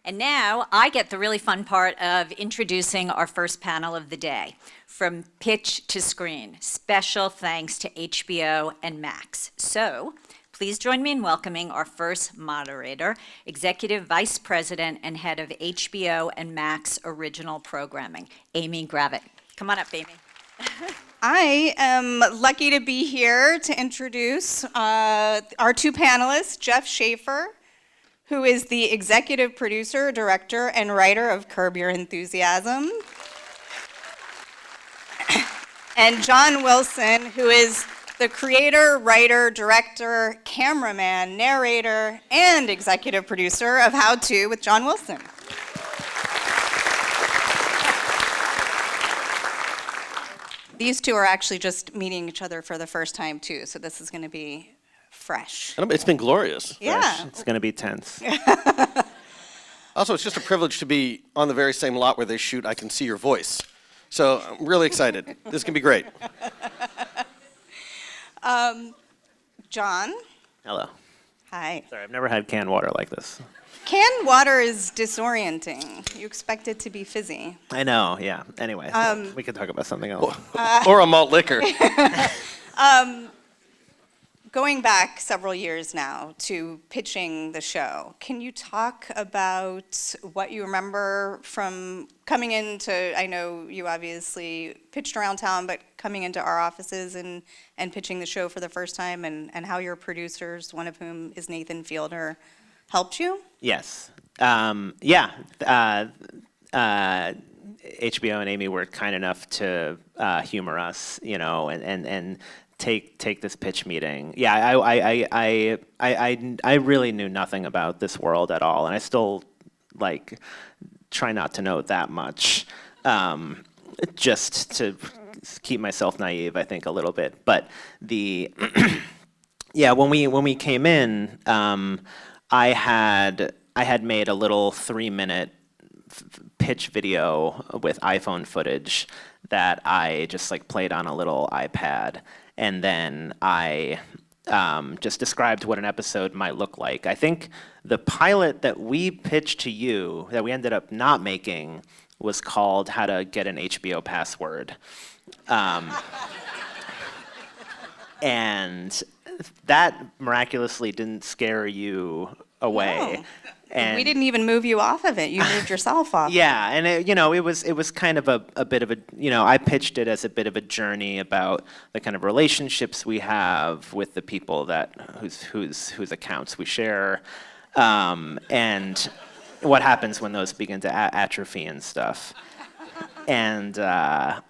And now I get the really fun part of introducing our first panel of the day. From pitch to screen, special thanks to HBO and Max. So please join me in welcoming our first moderator, Executive Vice President and Head of HBO and Max Original Programming, Amy Gravitt. Come on up, Amy. I am lucky to be here to introduce our two panelists, Jeff Schaffer, who is the executive producer, director, and writer of Curb Your Enthusiasm, and John Wilson, who is the creator, writer, director, cameraman, narrator, and executive producer of How To with John Wilson. These two are actually just meeting each other for the first time, too, so this is going to be fresh. It's been glorious. Yeah. Fresh. It's going to be tense. Also, it's just a privilege to be on the very same lot where they shoot I Can See Your Voice. So I'm really excited. This can be great. John? Hello. Hi. Sorry, I've never had canned water like this. Canned water is disorienting. You expect it to be fizzy. I know, yeah. Anyway, we could talk about something else. Or a malt liquor. Going back several years now to pitching the show, can you talk about what you remember from coming into, I know you obviously pitched around town, but coming into our offices and pitching the show for the first time, and how your producers, one of whom is Nathan Fielder, helped you? Yes. HBO and Amy were kind enough to humor us, and take this pitch meeting. Yeah, I really knew nothing about this world at all, and I still try not to know that much, just to keep myself naive, I think, a little bit. But yeah, when we came in, I had made a little 3-minute pitch video with iPhone footage that I just played on a little iPad, and then I just described what an episode might look like. I think the pilot that we pitched to you, that we ended up not making, was called How to Get an HBO Password. And that miraculously didn't scare you away. No. And We didn't even move you off of it. You moved yourself off. yeah, and it was kind of a bit of a, I pitched it as a bit of a journey about the kind of relationships we have with the people whose accounts we share, and what happens when those begin to atrophy and stuff. And I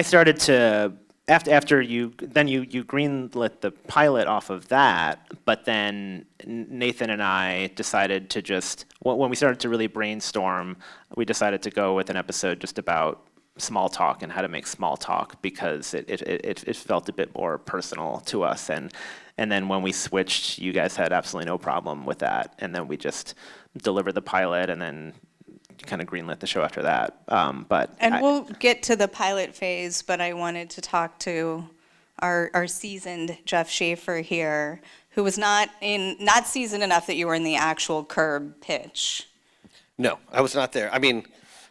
started to, after you greenlit the pilot off of that, but then Nathan and I decided to just, when we started to really brainstorm, we decided to go with an episode just about small talk and how to make small talk, because it felt a bit more personal to us. And then when we switched, you guys had absolutely no problem with that. And then we just delivered the pilot and then kind of greenlit the show after that. We'll get to the pilot phase, but I wanted to talk to our seasoned Jeff Schaffer here, who was not seasoned enough that you were in the actual Curb pitch. No, I was not there. I mean,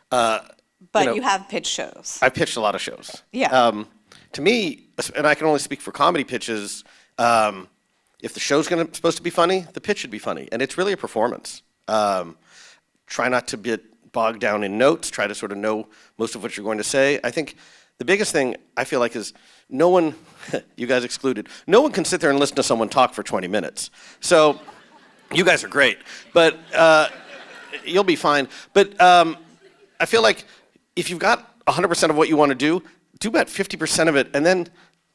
But you have pitched shows. I've pitched a lot of shows. Yeah. To me, and I can only speak for comedy pitches, if the show's supposed to be funny, the pitch should be funny. And it's really a performance. Try not to get bogged down in notes, try to sort of know most of what you're going to say. I think the biggest thing I feel like is no one, you guys excluded, no one can sit there and listen to someone talk for 20 minutes. So you guys are great, but you'll be fine. But I feel like if you've got 100% of what you want to do about 50% of it, and then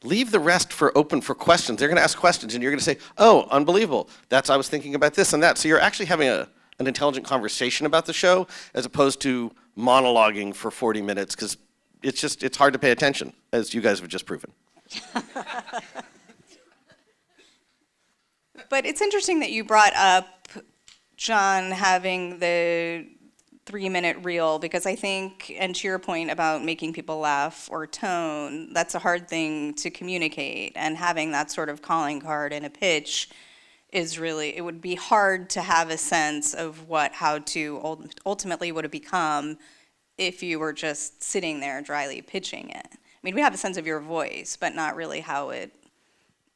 leave the rest open for questions. They're going to ask questions, and you're going to say, oh, unbelievable. I was thinking about this and that. So you're actually having an intelligent conversation about the show, as opposed to monologuing for 40 minutes, because it's hard to pay attention, as you guys have just proven. But it's interesting that you brought up, John, having the 3-minute reel, because I think, and to your point about making people laugh or tone, that's a hard thing to communicate, and having that sort of calling card in a pitch is really, it would be hard to have a sense of how to ultimately would have become if you were just sitting there dryly pitching it. I mean, we have a sense of your voice, but not really how it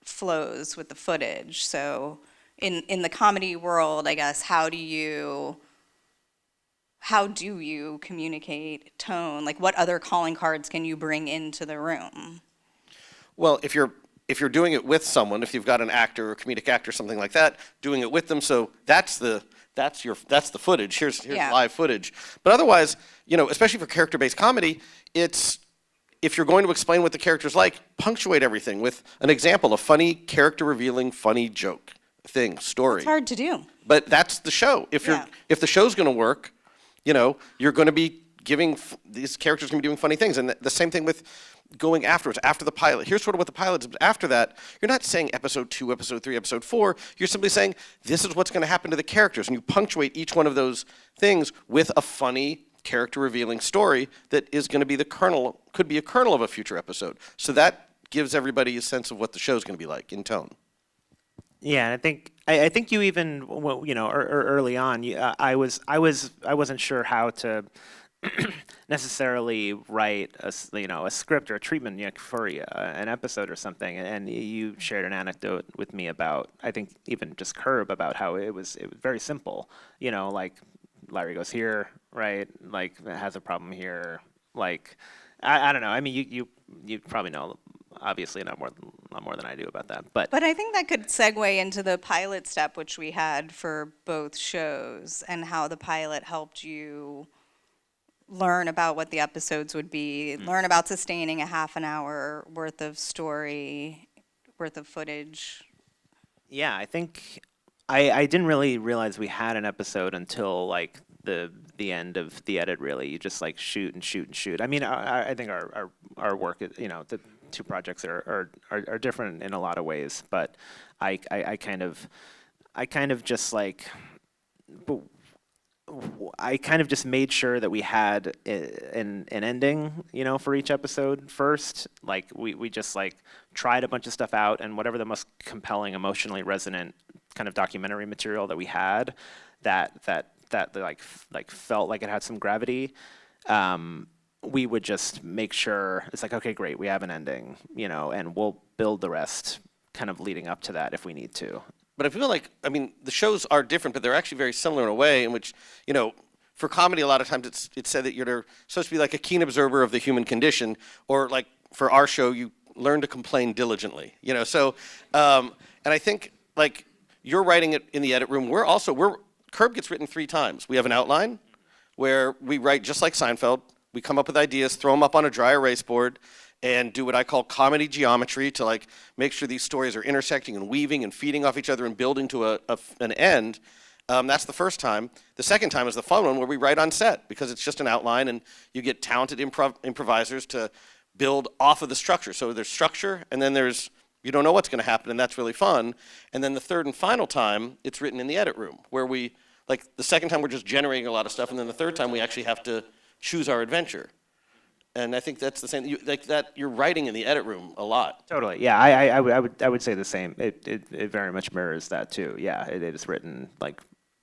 flows with the footage. So in the comedy world, I guess, how do you communicate tone? Like, what other calling cards can you bring into the room? Well, if you're doing it with someone, if you've got an actor or comedic actor, something like that, doing it with them, so that's the footage. Here's Yeah. live footage. But otherwise, especially for character-based comedy, if you're going to explain what the character's like, punctuate everything with an example, a funny character-revealing, funny joke thing, story. It's hard to do. But that's the show. If the show's going to work, you're going to be these characters going to be doing funny things, and the same thing with going afterwards, after the pilot. Here's sort of what the pilot is, but after that, you're not saying episode 2, episode 3, episode 4. You're simply saying, this is what's going to happen to the characters, and you punctuate each one of those things with a funny, character-revealing story that is going to be could be a kernel of a future episode. So that gives everybody a sense of what the show's going to be like in tone. Yeah, and I think you even early on, I wasn't sure how to necessarily write a script or a treatment for an episode or something, and you shared an anecdote with me about, I think even just Curb, about how it was very simple, like Larry goes here, right, like has a problem here, like I don't know, I mean you probably know obviously not more than I do about that, but I think that could segue into the pilot step, which we had for both shows, and how the pilot helped you learn about what the episodes would be, learn about sustaining a half an hour worth of story, worth of footage. Yeah, I think I didn't really realize we had an episode until like the end of the edit. Really, you just like shoot and shoot and shoot. I mean, I think our work, the two projects are different in a lot of ways, but I kind of just like. I kind of just made sure that we had an ending, for each episode first. Like we just like tried a bunch of stuff out, and whatever the most compelling, emotionally resonant kind of documentary material that we had, that like felt like it had some gravity, we would just make sure it's like, okay, great, we have an ending, and we'll build the rest kind of leading up to that if we need to. But I feel like, the shows are different, but they're actually very similar in a way in which, for comedy, a lot of times it's said that you're supposed to be like a keen observer of the human condition, or like for our show, you learn to complain diligently, So, and I think like you're writing it in the edit room. Curb gets written 3 times. We have an outline where we write just like Seinfeld. We come up with ideas, throw them up on a dry erase board, and do what I call comedy geometry to like make sure these stories are intersecting and weaving and feeding off each other and building to an end. That's the first time. The second time is the fun one where we write on set because it's just an outline and you get talented improvisers to build off of the structure. So there's structure and then you don't know what's going to happen, and that's really fun. And then the third and final time, it's written in the edit room where the second time we're just generating a lot of stuff, and then the third time we actually have to choose our adventure. And I think that's the same. You're writing in the edit room a lot. Totally. Yeah, I would say the same. It very much mirrors that too. Yeah, it is written like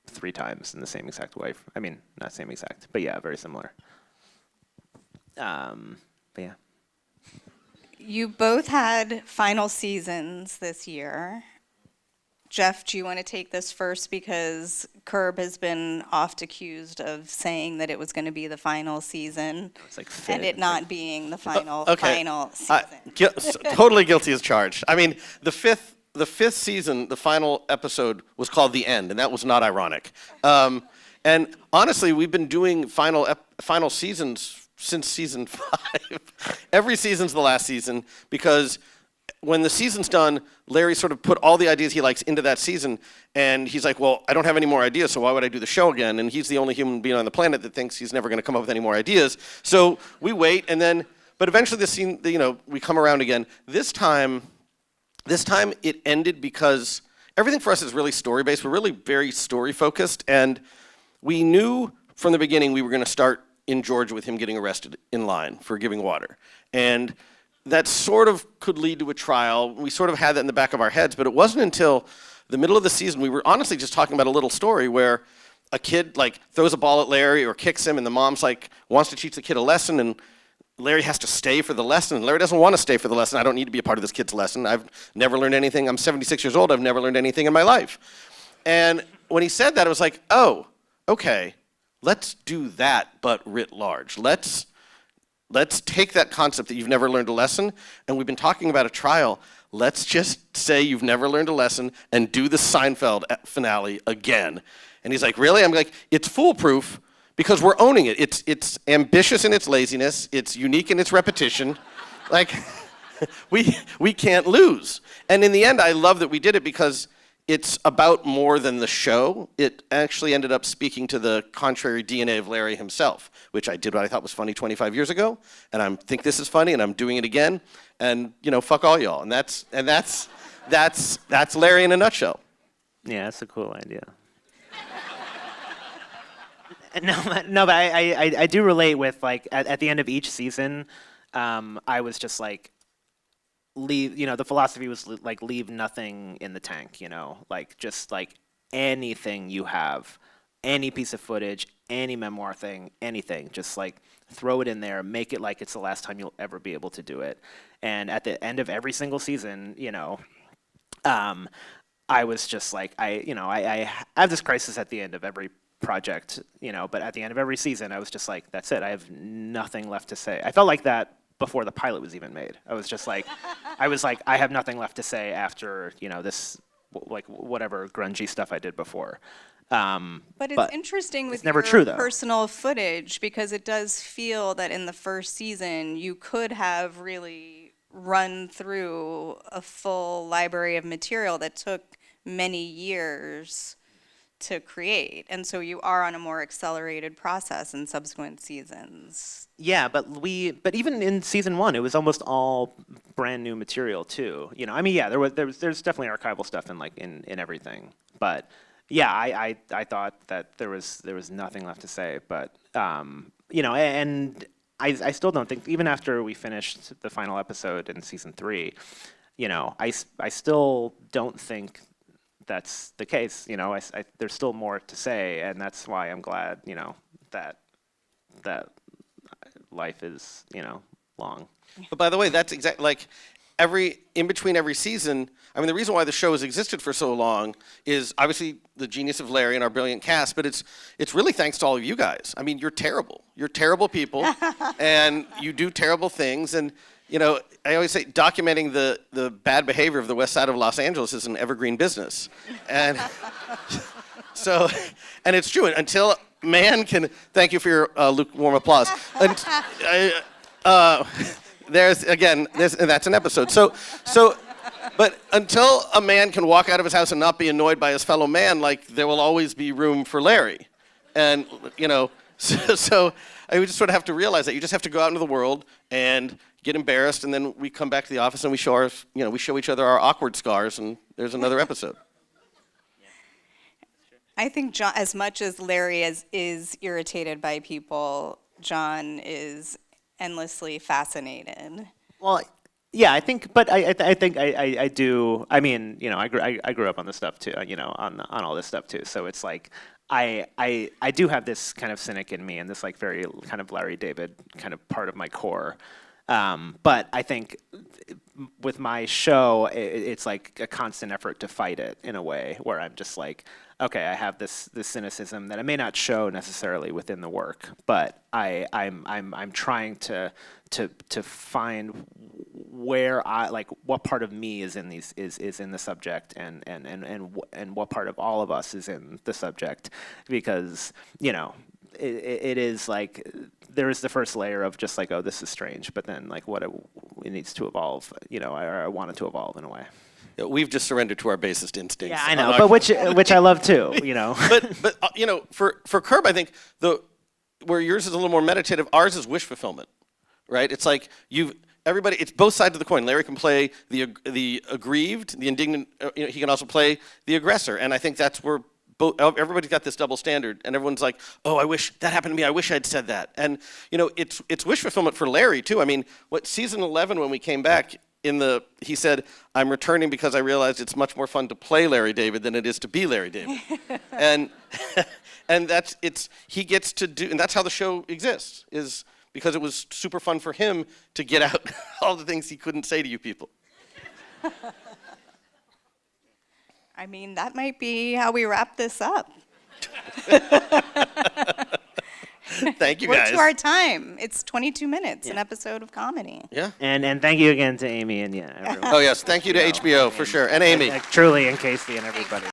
3 times in the same exact way. I mean, not same exact, but yeah, very similar. But yeah. You both had final seasons this year. Jeff, do you want to take this first, because Curb has been oft accused of saying that it was going to be the final season, It's like and it not being the final season. Totally guilty as charged. The fifth season, the final episode was called The End, and that was not ironic. And honestly, we've been doing final seasons since season 5. Every season's the last season, because when the season's done, Larry sort of put all the ideas he likes into that season, and he's like, well, I don't have any more ideas, so why would I do the show again? And he's the only human being on the planet that thinks he's never going to come up with any more ideas. So we wait, but eventually the scene, we come around again. This time it ended because everything for us is really story-based. We're really very story-focused, and we knew from the beginning we were going to start in Georgia with him getting arrested in line for giving water. And that sort of could lead to a trial. We sort of had that in the back of our heads, but it wasn't until the middle of the season, we were honestly just talking about a little story where a kid like throws a ball at Larry or kicks him, and the mom's like wants to teach the kid a lesson, and Larry has to stay for the lesson. Larry doesn't want to stay for the lesson. I don't need to be a part of this kid's lesson. I've never learned anything. I'm 76 years old. I've never learned anything in my life. And when he said that, I was like, oh, okay, let's do that, but writ large. Let's take that concept that you've never learned a lesson, and we've been talking about a trial. Let's just say you've never learned a lesson and do the Seinfeld finale again. And he's like, really? I'm like, it's foolproof because we're owning it. It's ambitious in its laziness. It's unique in its repetition. Like, we can't lose. And in the end, I love that we did it because it's about more than the show. It actually ended up speaking to the contrary DNA of Larry himself, which I did what I thought was funny 25 years ago, and I think this is funny, and I'm doing it again, and fuck all y'all. And that's Larry in a nutshell. Yeah, that's a cool idea. No, but I do relate with, like, at the end of each season, I was just like, the philosophy was like, leave nothing in the tank, like, just like anything you have, any piece of footage, any memoir thing, anything, just like throw it in there, make it like it's the last time you'll ever be able to do it. And at the end of every single season, I was just like, I have this crisis at the end of every project, but at the end of every season, I was just like, that's it. I have nothing left to say. I felt like that before the pilot was even made. I was like, I have nothing left to say after, this, like, whatever grungy stuff I did before. But it's interesting with never your true, though. personal footage, because it does feel that in the first season, you could have really run through a full library of material that took many years to create. And so you are on a more accelerated process in subsequent seasons. Yeah, but even in season 1, it was almost all brand new material too. There's definitely archival stuff in everything. But yeah, I thought that there was nothing left to say. But and I still don't think, even after we finished the final episode in season 3, I still don't think that's the case. There's still more to say, and that's why I'm glad, that life is, long. But by the way, that's exactly like in between every season. I mean, the reason why the show has existed for so long is obviously the genius of Larry and our brilliant cast, but it's really thanks to all of you guys. I mean, you're terrible. You're terrible people, and you do terrible things. And I always say documenting the bad behavior of the west side of Los Angeles is an evergreen business. And so, and it's true, until man can, thank you for your lukewarm applause. And, that's an episode. But until a man can walk out of his house and not be annoyed by his fellow man, like, there will always be room for Larry. And, so I would just sort of have to realize that you just have to go out into the world and get embarrassed, and then we come back to the office and we show each other our awkward scars, and there's another episode. I think John, as much as Larry is irritated by people, John is endlessly fascinated. Well, yeah, I think, but I think I do. I mean, I grew up on this stuff too. On all this stuff too. So it's like I do have this kind of cynic in me, and this like very kind of Larry David kind of part of my core. But I think with my show, it's like a constant effort to fight it in a way where I'm just like, okay, I have this cynicism that I may not show necessarily within the work, but I'm trying to find where I like what part of me is in the subject and what part of all of us is in the subject, because it is like there is the first layer of just like, oh, this is strange, but then like what it needs to evolve, I want it to evolve in a way. Yeah, we've just surrendered to our basest instincts. Yeah, I know, but which I love too, But for Curb, I think where yours is a little more meditative, ours is wish fulfillment, right? It's like it's both sides of the coin. Larry can play the aggrieved, the indignant. He can also play the aggressor, and I think that's where everybody's got this double standard, and everyone's like, oh, I wish that happened to me. I wish I'd said that. And it's wish fulfillment for Larry too. I mean, season 11 when we came back, he said, "I'm returning because I realized it's much more fun to play Larry David than it is to be Larry David," and he gets to do, and that's how the show exists, is because it was super fun for him to get out all the things he couldn't say to you people. I mean, that might be how we wrap this up. Thank you, We're guys. to our time. It's 22 minutes, an episode of comedy. Yeah. And thank you again to Amy and everyone. Oh yes, thank you to HBO for sure, and Amy. Truly, and Casey and everybody.